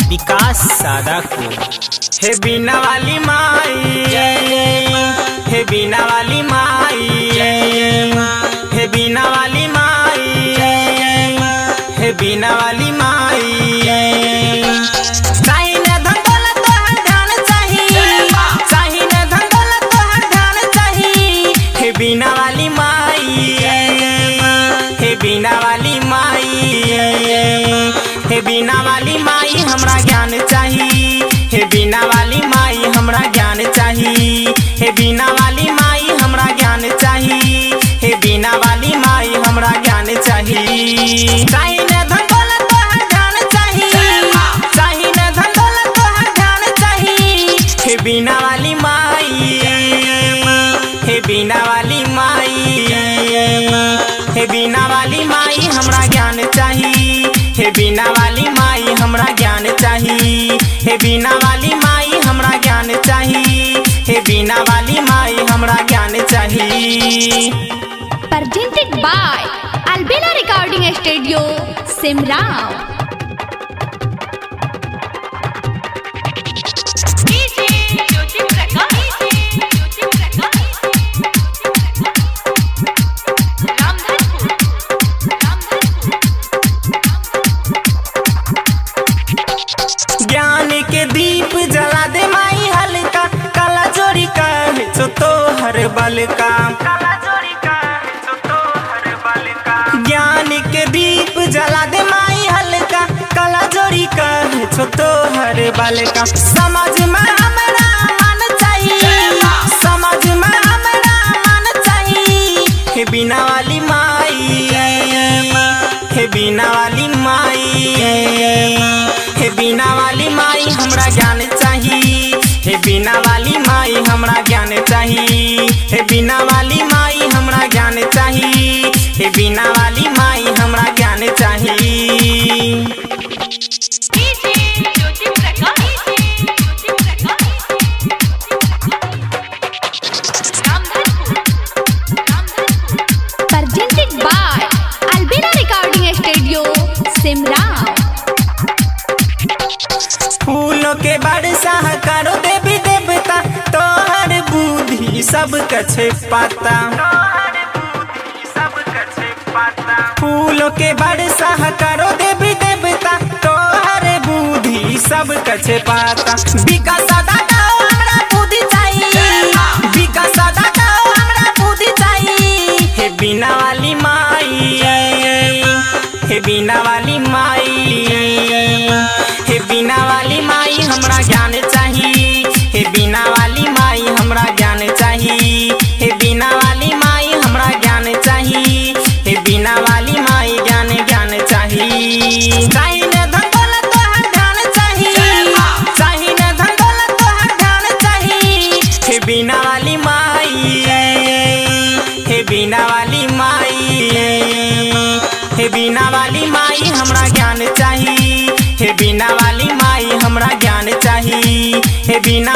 विकास सादा को। हे बीना वाली माई, हे बीना वाली माई, हे बीना वाली माई, हे बीना वाली माई। चाहिए न धन दौलत तोहर ध्यान चाहिए, चाहिए न धन दौलत तोहर ध्यान चाहिए। हे बीना वाली माई, हे बीना वाली माई, हे बीना वाली माई हमरा ज्ञान चाहिए। हे बीना वाली माई हमरा ज्ञान चाहिए। हे बीना वाली माई हमरा ज्ञान चाहिए। हे बीना वाली माई हमरा ज्ञान चाहिए। चाहिए न धन दौलत तोहर ध्यान चाहिए, चाहिए न धन दौलत तोहर ध्यान चाहिए। हे बीना वाली माई, हे बीना वाली माई, हे बीना वाली माई हमरा ज्ञान चाहिए। हे बीना वाली माई हमरा ज्ञान चाहिए। हे बीना वाली माई हमरा ज्ञान चाहिए। हे बीना वाली माई हमरा ज्ञान चाहिए। Presented by Albina Recording Studio, Simran। ज्ञान के दीप जला दे माई हल्का, काला जोड़ी का है जो तो हर बल का, काला जोड़ी का है जो तो हर बल का। ज्ञान के दीप जला दे माई हल्का, काला जोड़ी का है जो तो हर बल का। समझ में हमरा मन चाहिए, समझ में हमरा मन चाहिए। हे बीना वाली माई, हे बीना वाली माई, हे बीना वाली माई हमरा ज्ञान चाहिए। हे बीना वाली माई हमरा ज्ञान चाहिए। हे बीना वाली माई हमरा ज्ञान चाहिए। हे बीना वाली माई हमरा ज्ञान चाहिए। Presented by Albina Recording Studio, Simran। फूलों के बरसा करो देवी देवता, तोहर बुद्धि सब कछे पाता, फूलों के बरसा करो देवी देवता, तोहर बुद्धि सब कछे पाता। विकास दादा हमरा बुद्धि चाहिए, विकास दादा हमरा बुद्धि चाहिए। हे बीना वाली माई, हे बीना वाली माई, हे बीना वाली माई हमरा ज्ञान चाहिए। हे बीना वाली माई हमरा ज्ञान चाहिए। हे बीना वाली माई हमरा ज्ञान चाहिए। हे बीना वाली माई ज्ञान ज्ञान चाहिए। चाहिए न धन दौलत तोहर ध्यान चाहिए, चाहिए न धन दौलत तोहर ध्यान चाहिए। हे बीना वाली माई, हे बीना वाली माई, हे बीना वाली माई हमरा ज्ञान चाहिए। हे बीना वाली माई हमरा ज्ञान चाहिए। हे बीना